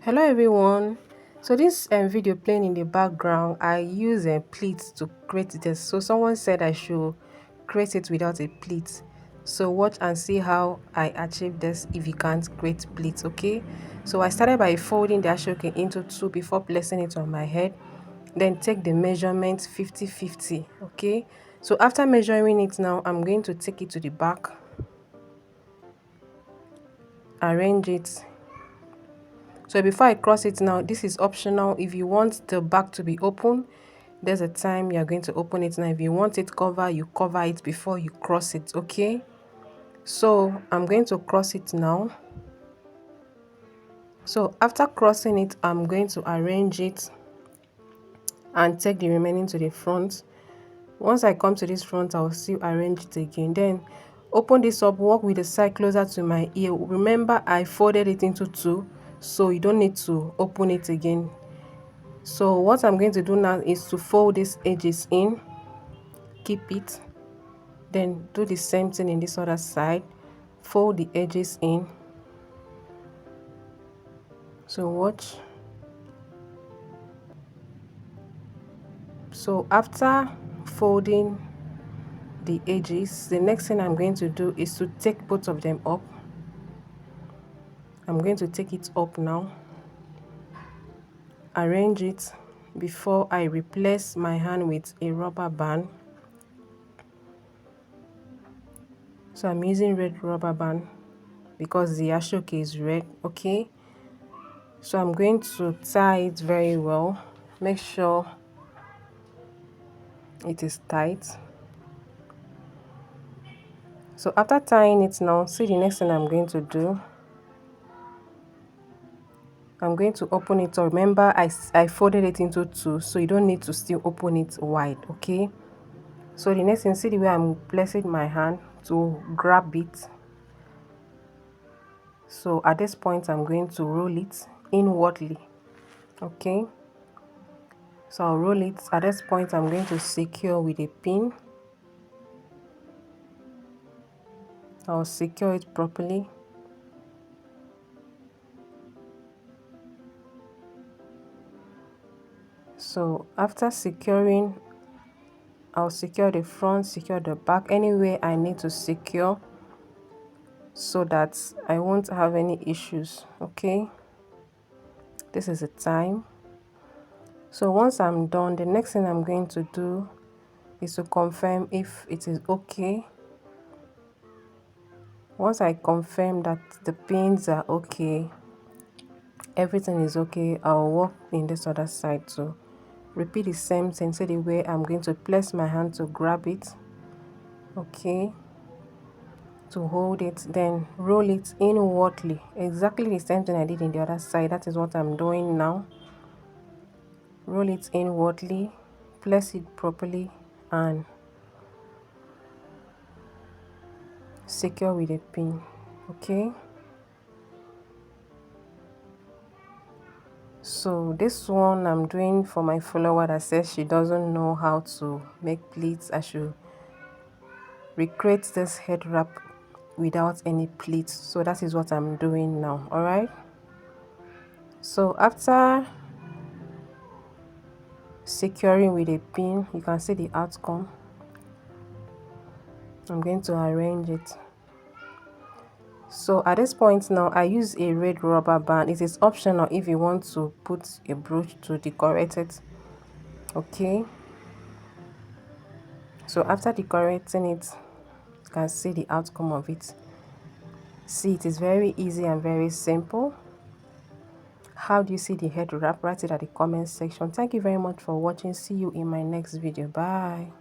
Hello everyone. So this video playing in the background, I use a pleat to create this. So someone said I should create it without a pleat. So watch and see how I achieve this if you can't create pleats. Okay, so I started by folding the ashoke into two before placing it on my head. Then take the measurement 50-50. Okay, so after measuring it, now I'm going to take it to the back, arrange it. So before I cross it now, this is optional. If you want the back to be open, there's a time you're going to open it. Now if you want it cover, you cover it before you cross it. Okay, so I'm going to cross it now. So after crossing it, I'm going to arrange it and take the remaining to the front. Once I come to this front, I'll still arrange it again. Then open this up, walk with the side closer to my ear. Remember, I folded it into two, so you don't need to open it again. So what I'm going to do now is to fold these edges in, keep it, then do the same thing in this other side, fold the edges in. So watch. So after folding the edges, the next thing I'm going to do is to take both of them up. I'm going to take it up now, arrange it before I replace my hand with a rubber band. So I'm using red rubber band because the ashoke is red. Okay, so I'm going to tie it very well. Make sure it is tight. So after tying it now, see the next thing I'm going to do. I'm going to open it. So remember, I folded it into two, so you don't need to still open it wide. Okay, so the next thing, see the way I'm placing my hand to grab it. So at this point, I'm going to roll it inwardly. Okay, so I'll roll it. At this point, I'm going to secure with a pin. I'll secure it properly. So after securing, I'll secure the front, secure the back, anywhere I need to secure so that I won't have any issues. Okay, this is the time. So once I'm done, the next thing I'm going to do is to confirm if it is okay. Once I confirm that the pins are okay, everything is okay, I'll work in this other side too. Repeat the same thing. See the way I'm going to place my hand to grab it. Okay, to hold it, then roll it inwardly. Exactly the same thing I did in the other side. That is what I'm doing now. Roll it inwardly, place it properly, and secure with a pin. Okay, so this one I'm doing for my follower that says she doesn't know how to make pleats. I should recreate this head wrap without any pleats, so that is what I'm doing now. All right, so after securing with a pin, you can see the outcome. I'm going to arrange it. So at this point now, I use a red rubber band. It is optional if you want to put a brooch to decorate it. Okay, so after decorating it, you can see the outcome of it. See, it is very easy and very simple. How do you see the head wrap? Write it at the comment section. Thank you very much for watching. See you in my next video. Bye.